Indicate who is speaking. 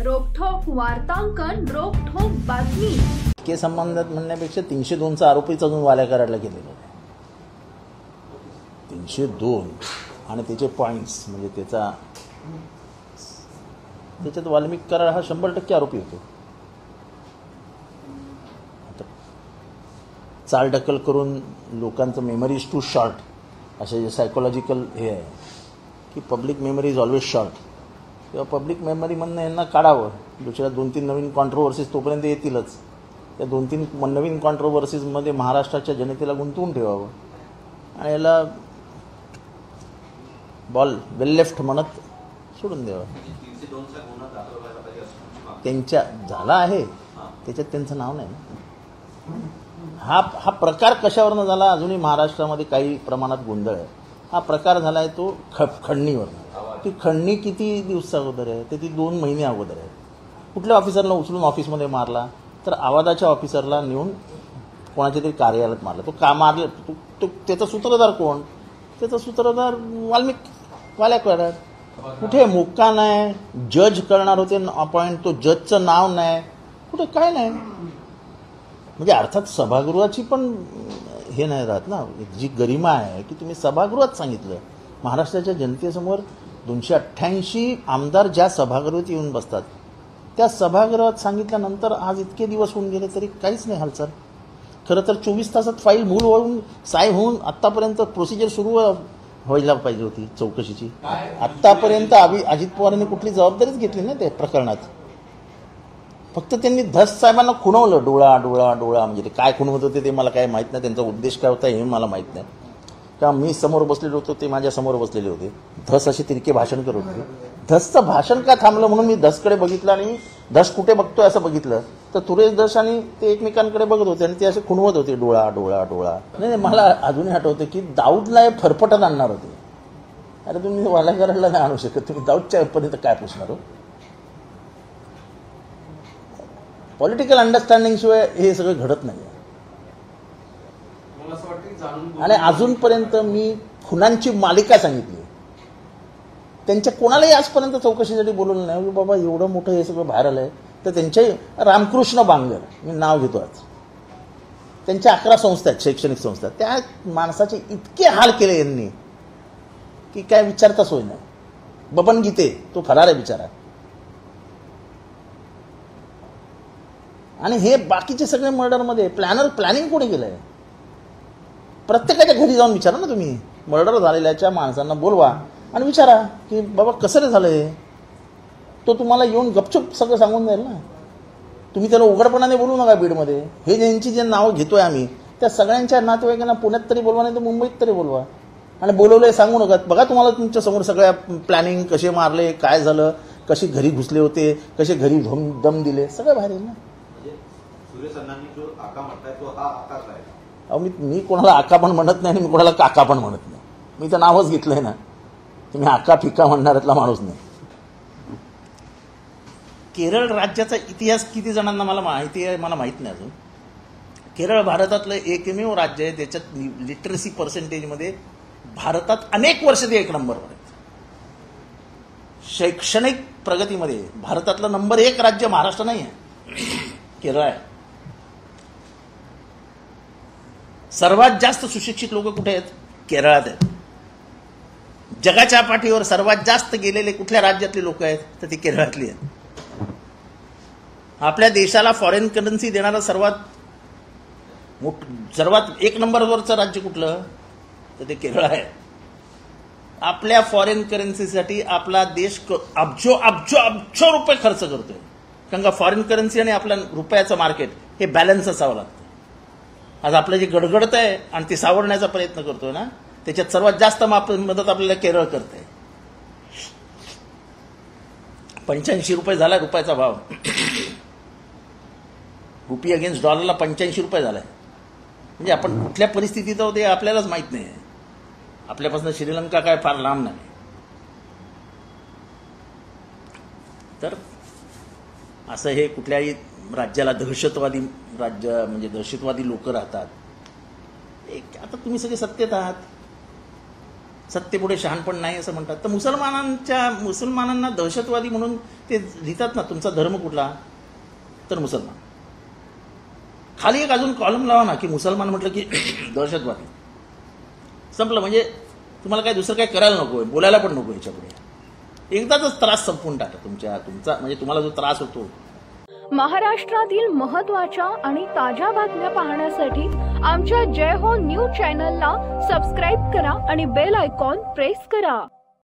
Speaker 1: रोखठोक वार्तांकन, रोखठोक बातमी.
Speaker 2: के संबंधात म्हणण्यापेक्षा 302चा आरोपीच अजून वाल्या कराडला गेलेला आहे. 302 आणि त्याचे पॉइंट्स म्हणजे त्याच्यात वाल्मिक कराड हा 100% आरोपी होतो. आता चालढकल करून लोकांचं मेमरी इज टू शॉर्ट असे जे सायकोलॉजिकल हे आहे की public memory is always short, किंवा पब्लिक मेमरीमधनं यांना काढावं. दुसऱ्या 2-3 नवीन कॉन्ट्रोवर्सीज तोपर्यंत येतीलच. त्या 2-3 नवीन कॉन्ट्रोवर्सीजमध्ये महाराष्ट्राच्या जनतेला गुंतवून ठेवावं आणि याला बॉल वेल लेफ्ट म्हणत सोडून द्यावं. त्यांच्या झाला आहे त्याच्यात त्यांचं नाव नाही. हा प्रकार कशावरनं झाला अजूनही महाराष्ट्रामध्ये काही प्रमाणात गोंधळ आहे. हा प्रकार झाला आहे तो खंडणीवरनं. ती खंडणी किती दिवस अगोदर आहे? ते ती 2 महिने अगोदर आहे. कुठल्या ऑफिसरला उचलून ऑफिसमध्ये मारला तर आवाजाच्या ऑफिसरला नेऊन कोणाच्या तरी कार्यालयात मारला. तो का मारलं? त्याचा सूत्रधार कोण? त्याचा सूत्रधार वाल्या कराड. कुठे मुक्का नाही, जज करणार होते अपॉइंट, तो जजचं नाव नाही, कुठे काय नाही. म्हणजे अर्थात सभागृहाची पण हे नाही राहत ना, जी गरिमा आहे की तुम्ही सभागृहात सांगितलं. महाराष्ट्राच्या जनतेसमोर 288 आमदार ज्या सभागृहात येऊन बसतात त्या सभागृहात सांगितल्यानंतर आज इतके दिवस होऊन गेले तरी काहीच नाही हालचाल. खरं तर 24 तासात फाईल मूळ वळून साहेब होऊन आत्तापर्यंत प्रोसिजर सुरू व्हायला पाहिजे होती चौकशीची. आत्तापर्यंत अजित पवारांनी कुठली जबाबदारीच घेतली नाही त्या प्रकरणात. फक्त त्यांनी धस साहेबांना खुणवलं. डोळा म्हणजे ते काय खुणवत होते ते मला काय माहीत नाही. त्यांचा उद्देश काय होता हे मला माहीत नाही. का मी समोर बसलेलो होतो, ते माझ्या समोर बसलेले होते. धस असे तिरके भाषण करत होते. धसचं भाषण का थांबलं म्हणून मी धसकडे बघितलं आणि धस कुठे बघतोय असं बघितलं तर सुरेश धस आणि ते एकमेकांकडे बघत होते आणि ते असे खुणवत होते डोळा. नाही मला अजूनही आठवतं की दाऊदला हे फरफटत आणणार होते. अरे तुम्ही वाल्या कराडला नाही आणू शकत, तुम्ही दाऊदच्या पर्यंत काय पोचणार हो? पॉलिटिकल अंडरस्टँडिंग शिवाय हे सगळं घडत नाही. आणि अजूनपर्यंत मी खुनांची मालिका सांगितली, त्यांच्या कोणालाही आजपर्यंत चौकशीसाठी बोलवलं नाही. बाबा एवढं मोठं हे सगळं बाहेर आलंय तर त्यांचे रामकृष्ण बांगर मी नाव घेतो आज, त्यांच्या 11 संस्था आहेत, शैक्षणिक संस्था. त्या माणसाचे इतके हाल केले यांनी की काय विचारता सोय नाही. बबन गीते तो फरार आहे बिचारा. आणि हे बाकीचे सगळे मर्डरमध्ये प्लॅनिंग कोणी केलंय? प्रत्येकाच्या घरी जाऊन विचारा ना तुम्ही. मर्डर झालेल्याच्या माणसांना बोलवा आणि विचारा की बाबा कसं रे झालंय. तो तुम्हाला येऊन गपचूप सगळं सांगून जाईल ना. तुम्ही त्याला उघडपणाने बोलू नका. बीडमध्ये हे ज्यांची जे नावं घेतोय आम्ही त्या सगळ्यांच्या नातेवाईकांना पुण्यात तरी बोलवा नाही तर मुंबईत तरी बोलवा आणि बोलवलंय सांगू नका. बघा तुम्हाला तुमच्या समोर सगळ्या प्लॅनिंग कसे मारले, काय झालं, कशी घरी घुसले होते, कसे घरी दम दिले, सगळं बाहेर येईल ना. अहो मी कोणाला आका पण म्हणत नाही आणि मी कोणाला काका पण म्हणत नाही. मी तर नावच घेतलंय ना. तुम्ही आका फिका म्हणणाऱ्यातला माणूस नाही. केरळ राज्याचा इतिहास किती जणांना मला माहिती आहे मला माहीत नाही अजून. केरळ भारतातलं एकमेव राज्य आहे त्याच्यात लिटरसी पर्सेंटेजमध्ये भारतात अनेक वर्ष ते 1 नंबरवर आहेत. शैक्षणिक प्रगतीमध्ये भारतातलं नंबर 1 राज्य महाराष्ट्र नाही आहे, केरळ आहे. सर्वात जास्त सुशिक्षित लोक कुठे आहेत? केरळात आहेत. जगाच्या पाठीवर सर्वात जास्त गेलेले कुठल्या राज्यातले लोक आहेत तर ते केरळातले आहेत. आपल्या देशाला फॉरेन करन्सी देणारं सर्वात 1 नंबरवरचं राज्य कुठलं तर ते केरळ आहे. आपल्या फॉरेन करन्सीसाठी आपला देश अब्जो रुपये खर्च करतोय. कारण का फॉरेन करन्सी आणि आपल्या रुपयाचं मार्केट हे बॅलन्स असावं लागतं. आज आपलं जे गडगडत आहे आणि ते सावरण्याचा प्रयत्न करतोय ना त्याच्यात सर्वात जास्त मदत आपल्याला केरळ करते. 85 रुपये झाला रुपयाचा भाव. रुपी अगेन्स्ट डॉलरला 85 रुपये झालाय. म्हणजे आपण कुठल्या परिस्थितीत आहोत ते आपल्यालाच माहित नाही. आपल्यापासून श्रीलंका काय फार लांब नाही. तर असं हे कुठल्याही राज्याला दहशतवादी राज्य म्हणजे दहशतवादी लोक राहतात. आता तुम्ही सगळे सत्तेत आहात, सत्तेपुढे शहाणपण नाही असं म्हणतात. तर मुसलमानांना दहशतवादी म्हणून ते लिहितात ना. तुमचा धर्म कुठला? तर मुसलमान. खाली एक अजून कॉलम लावा ना की मुसलमान म्हटलं की दहशतवादी. संपलं. म्हणजे तुम्हाला काय दुसरं काय करायला नको, बोलायला पण नको याच्यापुढे. एकदाच त्रास संपवून टाका तुमचा म्हणजे तुम्हाला जो त्रास होतो.
Speaker 1: महाराष्ट्रातील महत्त्वाच्या आणि ताज्या बातम्या पाहण्यासाठी आमच्या जय हो न्यूज चॅनलला सबस्क्राईब करा आणि बेल आयकॉन प्रेस करा.